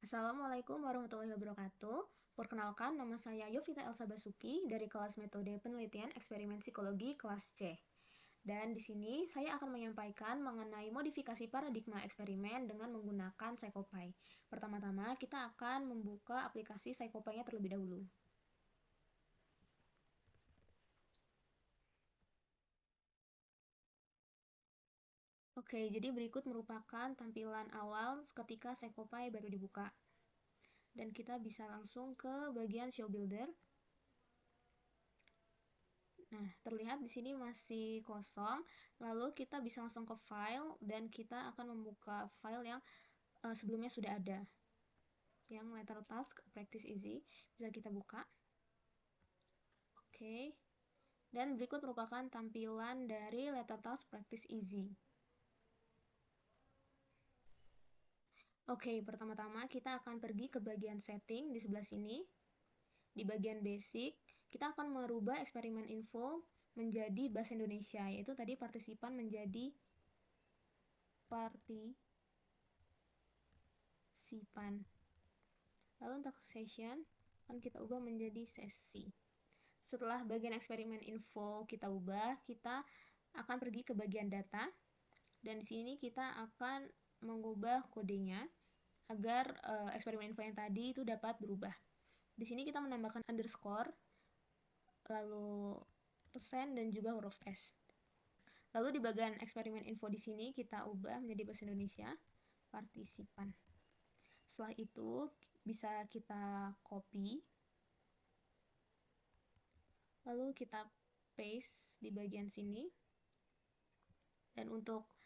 Assalamualaikum warahmatullahi wabarakatuh. Perkenalkan, nama saya Yovita Elsa Basuki dari kelas Metode Penelitian Eksperimen Psikologi kelas C. Dan di sini saya akan menyampaikan mengenai modifikasi paradigma eksperimen dengan menggunakan PsychoPy. Pertama-tama, kita akan membuka aplikasi PsychoPy-nya terlebih dahulu. Oke, jadi berikut merupakan tampilan awal ketika PsychoPy baru dibuka. Dan kita bisa langsung ke bagian Show Builder. Nah, terlihat di sini masih kosong. Lalu kita bisa langsung ke file dan kita akan membuka file yang sebelumnya sudah ada. Yang letter task practice easy bisa kita buka. Oke. Dan berikut merupakan tampilan dari letter task practice easy. Oke, pertama-tama kita akan pergi ke bagian setting di sebelah sini. Di bagian basic, kita akan merubah eksperimen info menjadi bahasa Indonesia, yaitu tadi partisipan menjadi partisipan. Lalu untuk session akan kita ubah menjadi sesi. Setelah bagian eksperimen info kita ubah, kita akan pergi ke bagian data. Dan di sini kita akan mengubah kodenya agar eksperimen info yang tadi itu dapat berubah. Di sini kita menambahkan underscore, lalu persen dan juga huruf S. Lalu di bagian eksperimen info di sini kita ubah menjadi bahasa Indonesia, partisipan. Setelah itu bisa kita copy, lalu kita paste di bagian sini. Dan untuk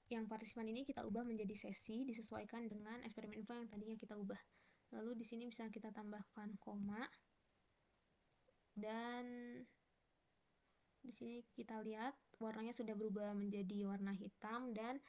yang partisipan ini kita ubah menjadi sesi disesuaikan dengan eksperimen info yang tadinya kita ubah. Lalu di sini bisa kita tambahkan koma. Dan di sini kita lihat warnanya sudah berubah menjadi warna hitam dan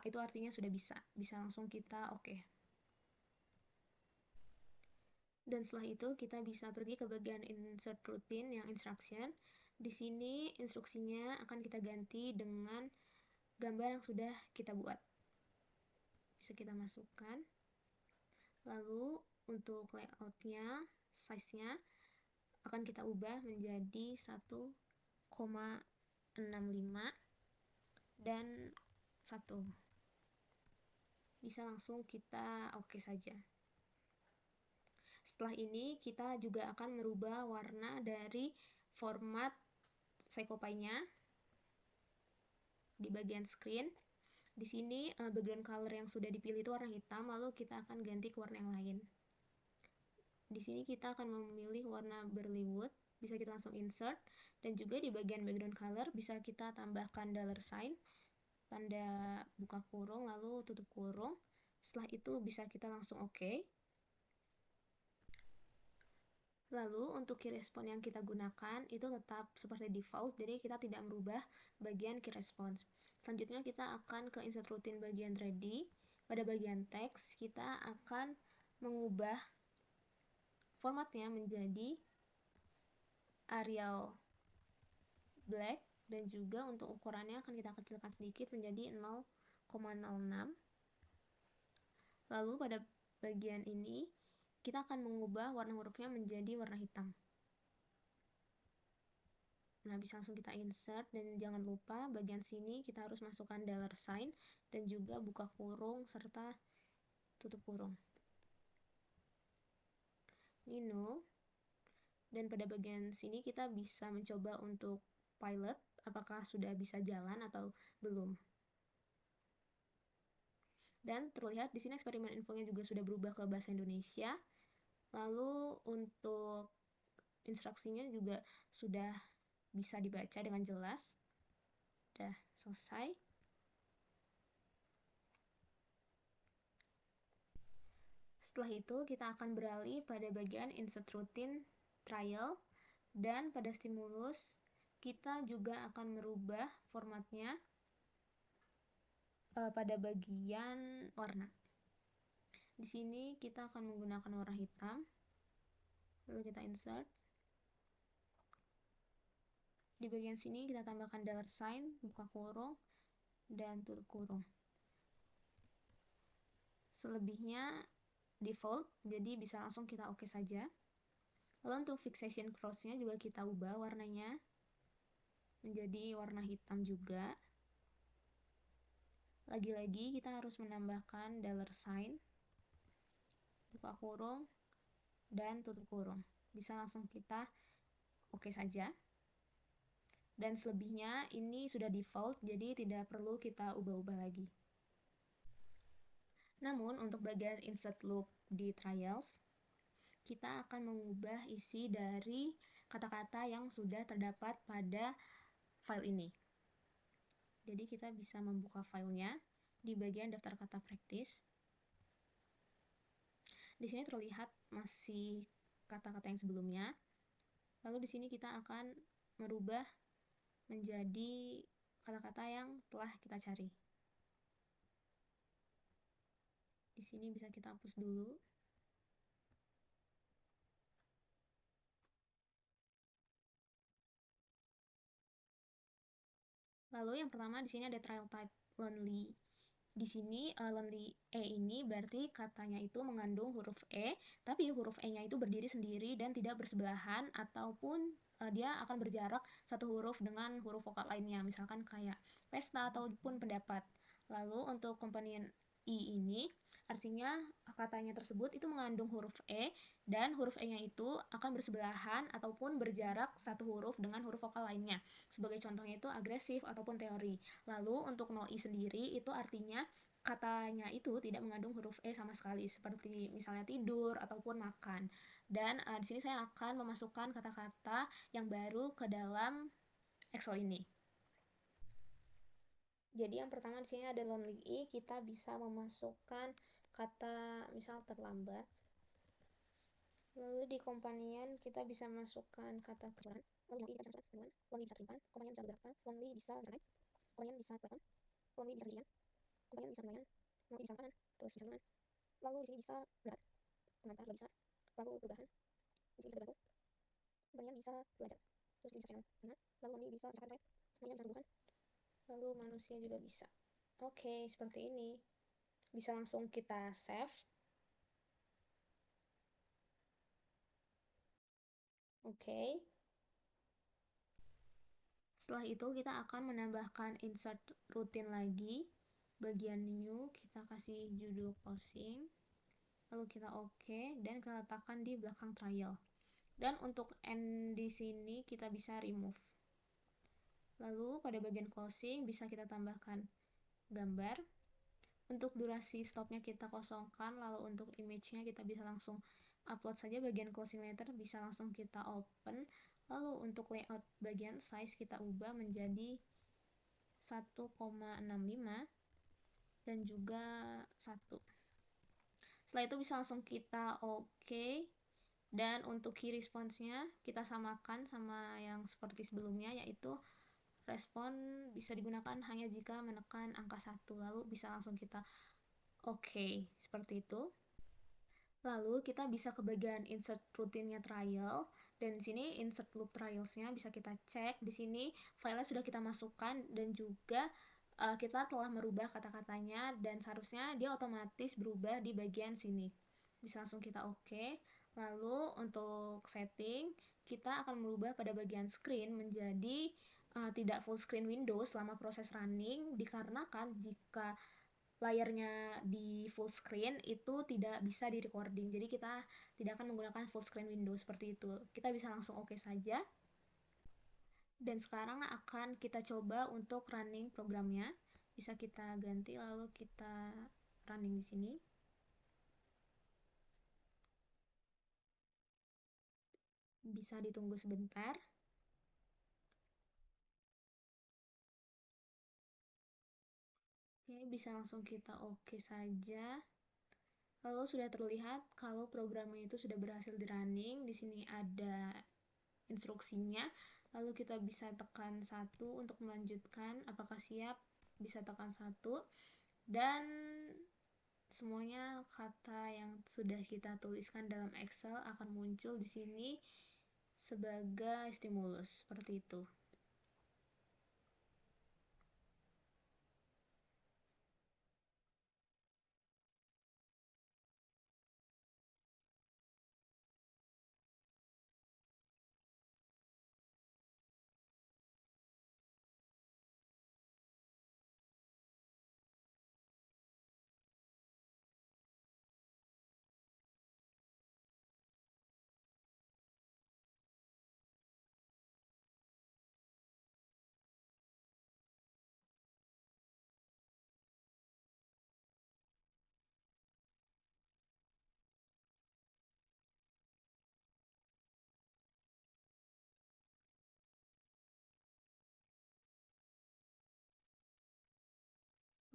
itu artinya sudah bisa langsung kita oke. Dan setelah itu kita bisa pergi ke bagian insert routine yang instruction. Di sini instruksinya akan kita ganti dengan gambar yang sudah kita buat. Bisa kita masukkan. Lalu untuk layoutnya, size-nya akan kita ubah menjadi 1,65 dan 1. Bisa langsung kita oke saja. Setelah ini kita juga akan merubah warna dari format PsychoPy-nya di bagian screen. Di sini background color yang sudah dipilih itu warna hitam, lalu kita akan ganti ke warna yang lain. Di sini kita akan memilih warna Berlywood, bisa kita langsung insert, dan juga di bagian background color bisa kita tambahkan $sign, tanda buka kurung, lalu tutup kurung. Setelah itu bisa kita langsung oke. Lalu untuk key response yang kita gunakan itu tetap seperti default, jadi kita tidak merubah bagian key response. Selanjutnya kita akan ke insert routine bagian ready. Pada bagian text kita akan mengubah formatnya menjadi Arial black dan juga untuk ukurannya akan kita kecilkan sedikit menjadi 0,06. Lalu pada bagian ini kita akan mengubah warna hurufnya menjadi warna hitam. Nah, bisa langsung kita insert dan jangan lupa bagian sini kita harus masukkan $sign dan juga buka kurung serta tutup kurung. Ini no. Dan pada bagian sini kita bisa mencoba untuk pilot apakah sudah bisa jalan atau belum. Dan terlihat di sini eksperimen infonya juga sudah berubah ke bahasa Indonesia. Lalu untuk instruksinya juga sudah bisa dibaca dengan jelas. Sudah selesai. Setelah itu kita akan beralih pada bagian insert routine trial, dan pada stimulus kita juga akan merubah formatnya pada bagian warna. Di sini kita akan menggunakan warna hitam. Lalu kita insert. Di bagian sini kita tambahkan $sign, buka kurung, dan tutup kurung. Selebihnya default, jadi bisa langsung kita oke saja. Lalu untuk fixation cross-nya juga kita ubah warnanya menjadi warna hitam juga. Lagi-lagi kita harus menambahkan dollar sign, buka kurung, dan tutup kurung. Bisa langsung kita oke saja. Dan selebihnya ini sudah default, jadi tidak perlu kita ubah-ubah lagi. Namun untuk bagian insert loop di trials, kita akan mengubah isi dari kata-kata yang sudah terdapat pada file ini. Jadi kita bisa membuka filenya di bagian daftar kata praktis. Di sini terlihat masih kata-kata yang sebelumnya. Lalu di sini kita akan merubah menjadi kata-kata yang telah kita cari. Di sini bisa kita hapus dulu. Lalu yang pertama di sini ada trial type lonely. Di sini lonely E ini berarti katanya itu mengandung huruf E, tapi huruf E-nya itu berdiri sendiri dan tidak bersebelahan, ataupun dia akan berjarak satu huruf dengan huruf vokal lainnya, misalkan kayak pesta ataupun pendapat. Lalu untuk komponen I ini artinya katanya tersebut itu mengandung huruf E, dan huruf E-nya itu akan bersebelahan ataupun berjarak satu huruf dengan huruf vokal lainnya. Sebagai contohnya itu agresif ataupun teori. Lalu untuk no I sendiri itu artinya katanya itu tidak mengandung huruf E sama sekali, seperti misalnya tidur ataupun makan. Dan di sini saya akan memasukkan kata-kata yang baru ke dalam Excel ini. Jadi yang pertama di sini ada lonely I, kita bisa memasukkan kata misal terlambat. Lalu di companion kita bisa masukkan kata keran. Lonely kita bisa masukkan lonely bisa simpan, companion bisa beberapa, lonely bisa naik, companion bisa telepon, lonely bisa sendirian, companion bisa nelayan, lonely bisa makan, terus bisa makan. Lalu di sini bisa berat, pengantar bisa, lalu perubahan, di sini bisa bergantung, companion bisa belajar, terus di sini bisa channel, lalu lonely bisa misalkan saya, companion bisa hubungan, lalu manusia juga bisa. Oke, seperti ini. Bisa langsung kita save. Oke. Setelah itu kita akan menambahkan insert rutin lagi. Bagian new kita kasih judul closing. Lalu kita oke dan kita letakkan di belakang trial. Dan untuk end di sini kita bisa remove. Lalu pada bagian closing bisa kita tambahkan gambar. Untuk durasi stopnya kita kosongkan, lalu untuk image-nya kita bisa langsung upload saja. Bagian closing letter bisa langsung kita open. Lalu untuk layout bagian size kita ubah menjadi 1,65 dan juga 1. Setelah itu bisa langsung kita oke. Dan untuk key response-nya kita samakan sama yang seperti sebelumnya, yaitu respon bisa digunakan hanya jika menekan angka 1. Lalu bisa langsung kita oke, seperti itu. Lalu kita bisa ke bagian insert rutinnya trial, dan di sini insert loop trials-nya bisa kita cek. Di sini filenya sudah kita masukkan dan juga kita telah merubah kata-katanya, dan seharusnya dia otomatis berubah di bagian sini. Bisa langsung kita oke. Lalu untuk setting kita akan merubah pada bagian screen menjadi tidak full screen window selama proses running, dikarenakan jika layarnya di full screen itu tidak bisa di recording, jadi kita tidak akan menggunakan full screen window seperti itu. Kita bisa langsung oke saja. Dan sekarang akan kita coba untuk running programnya. Bisa kita ganti lalu kita running di sini. Bisa ditunggu sebentar. Oke, bisa langsung kita oke saja. Lalu sudah terlihat kalau programnya itu sudah berhasil di running. Di sini ada instruksinya. Lalu kita bisa tekan 1 untuk melanjutkan. Apakah siap? Bisa tekan 1. Dan semuanya kata yang sudah kita tuliskan dalam Excel akan muncul di sini sebagai stimulus, seperti itu.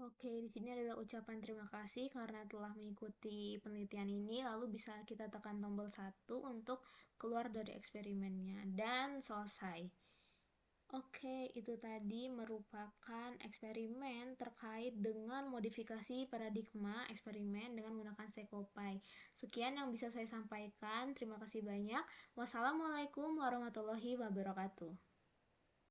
Oke, di sini adalah ucapan terima kasih karena telah mengikuti penelitian ini, lalu bisa kita tekan tombol 1 untuk keluar dari eksperimennya, dan selesai. Oke, itu tadi merupakan eksperimen terkait dengan modifikasi paradigma eksperimen dengan menggunakan PsychoPy. Sekian yang bisa saya sampaikan, terima kasih banyak. Wassalamualaikum warahmatullahi wabarakatuh.